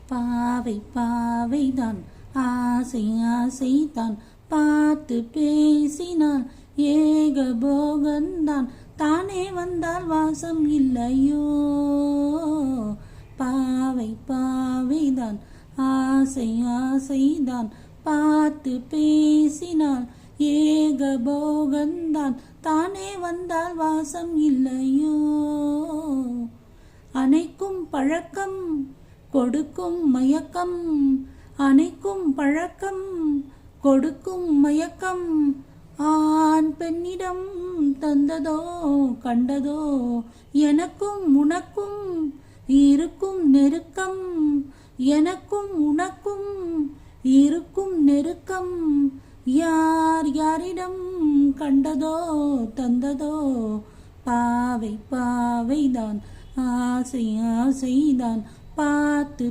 பாவை பாவைதான் ஆசை ஆசைதான் பார்த்து பேசினான் ஏகபோகந்தான் தானே வந்தால் வாசம் இல்லையோ. பாவை பாவைதான் ஆசை ஆசைதான் பார்த்து பேசினான் ஏகபோகந்தான் தானே வந்தால் வாசம் இல்லையோ. அணைக்கும் பழக்கம் கொடுக்கும் மயக்கம் அணைக்கும் பழக்கம் கொடுக்கும் மயக்கம் ஆண் பெண்ணிடம் தந்ததோ கண்டதோ எனக்கும் உனக்கும் இருக்கும் நெருக்கம் எனக்கும் உனக்கும் இருக்கும் நெருக்கம் யார் யாரிடம் கண்டதோ தந்ததோ. பாவை பாவைதான் ஆசை ஆசைதான் பார்த்து